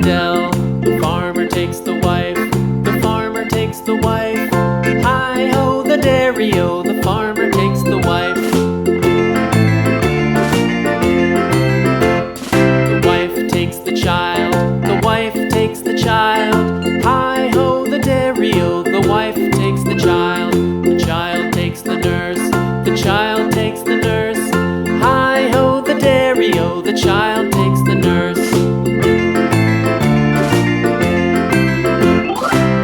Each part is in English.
dell. The farmer takes the wife, the farmer takes the wife. Hi-ho, the dairy-o, the farmer takes the wife. The wife takes the child, the wife takes the child. Hi-ho, the dairy-o, the wife takes the child. The child takes the nurse, the child takes the nurse. Hi-ho, the dairy-o, the child takes the nurse.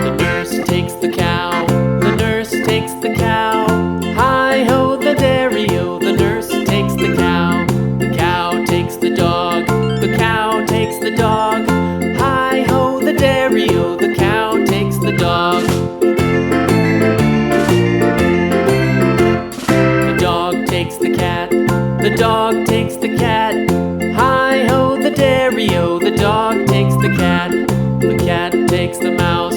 The nurse takes the cow, the nurse takes the cow. Hi-ho, the dairy-o, the nurse takes the cow. The cow takes the dog, the cow takes the dog. Hi-ho, the dairy-o, the cow takes the dog. The dog takes the cat, the dog takes the cat. Hi-ho, the dairy-o, the dog takes the cat. The cat takes the mouse,